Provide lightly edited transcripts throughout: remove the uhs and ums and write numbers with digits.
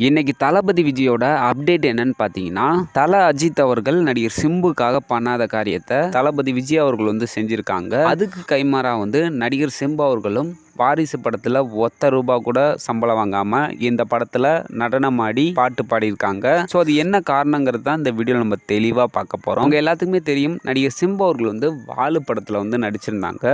இன்னைக்கு தளபதி விஜயோட அப்டேட் என்னன்னு பார்த்தீங்கன்னா, தல அஜித் அவர்கள் நடிகர் சிம்புக்காக பண்ணாத காரியத்தை தளபதி விஜய் அவர்கள் செஞ்சிருக்காங்க. அதுக்கு கைமாறா நடிகர் சிம்பு அவர்களும் வாரிசு படத்துல ஒத்த ரூபா கூட சம்பளம் வாங்காம இந்த படத்துல நடனம் ஆடி பாட்டு பாடியிருக்காங்க. ஸோ அது என்ன காரணங்கிறது தான் இந்த வீடியோ நம்ம தெளிவாக பார்க்க போறோம். உங்க எல்லாத்துக்குமே தெரியும், நடிகர் சிம்பு அவர்கள் வாலு படத்துல நடிச்சிருந்தாங்க.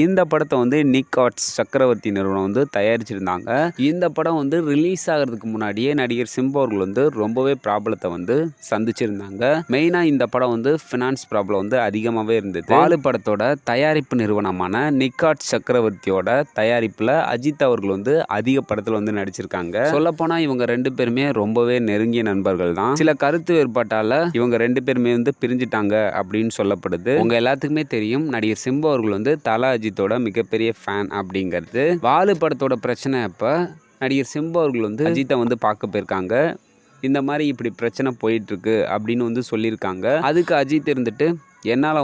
இந்த படத்தை நிக் ஆர்ட்ஸ் சக்கரவர்த்தி நிறுவனம் தயாரிச்சிருந்தாங்க. இந்த படம் ரிலீஸ் ஆகிறதுக்கு முன்னாடியே நடிகர் சிம்பு அவர்கள் ரொம்பவே ப்ராப்ளத்தை சந்திச்சிருந்தாங்க. மெயினா இந்த படம் ஃபினான்ஸ் ப்ராப்ளம் அதிகமாகவே இருந்தது. வாலு படத்தோட தயாரிப்பு நிறுவனமான நிக் ஆர்ட்ஸ் சக்கரவர்த்தியோட தயாரிப்புல அஜித் அவர்கள் அதிக படத்துல நடிச்சிருக்காங்க. சொல்ல போனா இவங்க ரெண்டு பேருமே ரொம்பவே நெருங்கிய நண்பர்கள் தான். சில கருத்து வேறுபாட்டால இவங்க ரெண்டு பேருமே பிரிஞ்சிட்டாங்க அப்படின்னு சொல்லப்படுது. உங்க எல்லாத்துக்குமே தெரியும், நடிகர் சிம்பு அவர்கள் தல அஜித்தோட மிகப்பெரிய ஃபேன் அப்படிங்கிறது. வாலு படத்தோட பிரச்சனை அப்ப நடிகர் சிம்பு அவர்கள் அஜித்தை பார்க்க போயிருக்காங்க. இந்த மாதிரி இப்படி பிரச்சனை போயிட்டு இருக்கு அப்படின்னு சொல்லியிருக்காங்க. அதுக்கு அஜித் இருந்துட்டு, என்னால்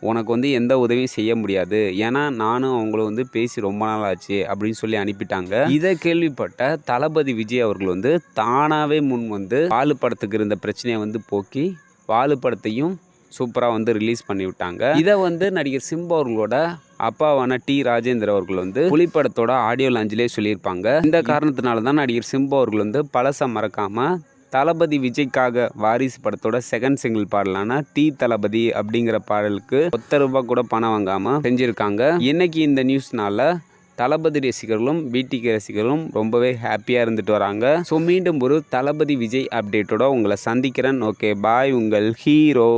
உனக்கு எந்த உதவியும் செய்ய முடியாது, ஏன்னா நானும் அவங்கள பேசி ரொம்ப நாள் ஆச்சு அப்படின்னு சொல்லி அனுப்பிட்டாங்க. இதை கேள்விப்பட்ட தளபதி விஜய் அவர்கள் தானாகவே முன் வாலு படத்துக்கு இருந்த பிரச்சனையை போக்கி வாலு படத்தையும் சூப்பராக ரிலீஸ் பண்ணி விட்டாங்க. இதை நடிகர் சிம்பு அவர்களோட அப்பாவான டி ராஜேந்திர அவர்கள் புலி படத்தோட ஆடியோ லாஞ்சிலே சொல்லியிருப்பாங்க. இந்த காரணத்தினால தான் நடிகர் சிம்பு அவர்கள் பழசை மறக்காம தளபதி விஜய்க்காக வாரிசு படத்தோட செகண்ட் சிங்கிள் பாடலான தீ தளபதி அப்படிங்கிற பாடலுக்கு ஒத்த ரூபாய் கூட பணம் வாங்காம செஞ்சிருக்காங்க. இன்னைக்கு இந்த நியூஸ்னால தளபதி ரசிகர்களும் பிடிகே ரசிகர்களும் ரொம்பவே ஹாப்பியாக இருந்துட்டு வராங்க. ஸோ மீண்டும் ஒரு தளபதி விஜய் அப்டேட்டோட உங்களை சந்திக்கிறேன். ஓகே பாய், உங்கள் ஹீரோ.